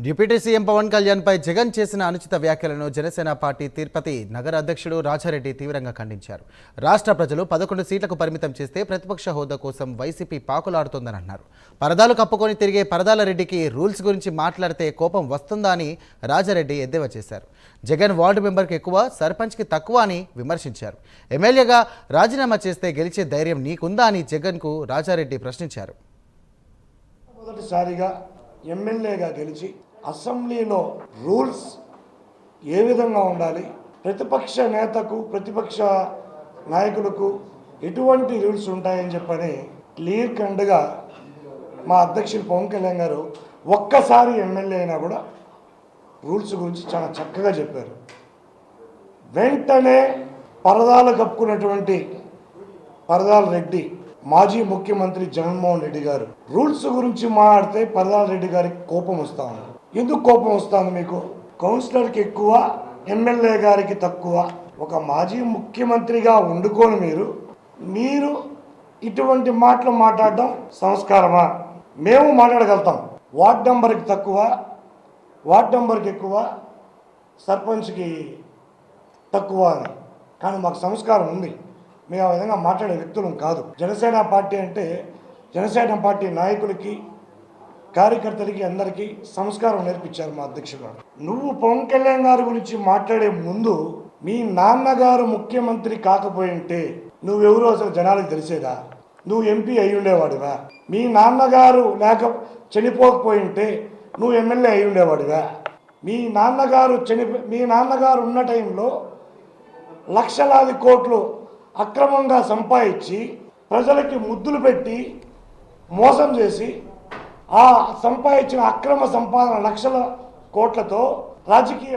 Deputy CM Pawan Kalyan పై జగన్ చేసిన అనుచిత వ్యాఖ్యలను జనసేన పార్టీ తిరుపతి నగర అధ్యక్షుడు రాజారెడ్డి తీవ్రంగా ఖండించారు. రాష్ట్ర ప్రజలు 11 సీట్లకు పరిమితం చేస్తే ప్రతిపక్ష హోదా కోసం వైసీపీ పాకులాడుతోందని అన్నారు. పరదాలు కప్పుకొని తిరిగే పరదాల రెడ్డికి రూల్స్ గురించి మాట్లాడితే కోపం వస్తుందా అని రాజారెడ్డి ఎద్దేవా చేశారు. జగన్ వార్డు మెంబర్కి ఎక్కువ, సర్పంచ్కి తక్కువ అని విమర్శించారు. ఎమ్మెల్యేగా రాజీనామా చేస్తే గెలిచే ధైర్యం నీకుందా అని జగన్కు రాజారెడ్డి ప్రశ్నించారు. మొదటిసారిగా ఎమ్మెల్యేగా గెలిచి అసెంబ్లీలో రూల్స్ ఏ విధంగా ఉండాలి, ప్రతిపక్ష నేతకు ప్రతిపక్ష నాయకులకు ఎటువంటి రూల్స్ ఉంటాయని చెప్పని క్లియర్ కట్గా మా అధ్యక్షుడు పవన్ కళ్యాణ్ గారు ఒక్కసారి ఎమ్మెల్యే అయినా కూడా రూల్స్ గురించి చాలా చక్కగా చెప్పారు. వెంటనే పరదాలు కప్పుకున్నటువంటి పరదాల రెడ్డి మాజీ ముఖ్యమంత్రి జగన్మోహన్ రెడ్డి గారు రూల్స్ గురించి మాట్లాడితే పరదాల రెడ్డి గారికి కోపం వస్తా ఉంది. ఎందుకు కోపం వస్తుంది మీకు? కౌన్సిలర్కి ఎక్కువ, ఎమ్మెల్యే గారికి తక్కువ. ఒక మాజీ ముఖ్యమంత్రిగా వండుకొని మీరు ఇటువంటి మాటలు మాట్లాడడం సంస్కారమా? మేము మాట్లాడగలుగుతాం. వార్డ్ నెంబర్కి తక్కువ, వార్డ్ నెంబర్కి ఎక్కువ, సర్పంచ్కి తక్కువ అని. కానీ మాకు సంస్కారం ఉంది. మేము ఆ విధంగా మాట్లాడే వ్యక్తులం కాదు. జనసేన పార్టీ అంటే జనసేన పార్టీ నాయకులకి, కార్యకర్తలకి అందరికీ సంస్కారం నేర్పించారు మా అధ్యక్షుడు. నువ్వు పవన్ కళ్యాణ్ గారి గురించి మాట్లాడే ముందు మీ నాన్నగారు ముఖ్యమంత్రి కాకపోయింటే నువ్వెవరో అసలు జనాలకు తెలిసేదా? నువ్వు ఎంపీ అయి ఉండేవాడివా? మీ నాన్నగారు చనిపోకపోయింటే నువ్వు ఎమ్మెల్యే అయి ఉండేవాడివా? మీ నాన్నగారు ఉన్న టైంలో లక్షలాది కోట్లు అక్రమంగా సంపాదించి ప్రజలకి ముద్దులు పెట్టి మోసం చేసి ఆ సంపాదించిన అక్రమ సంపాదన లక్షల కోట్లతో రాజకీయ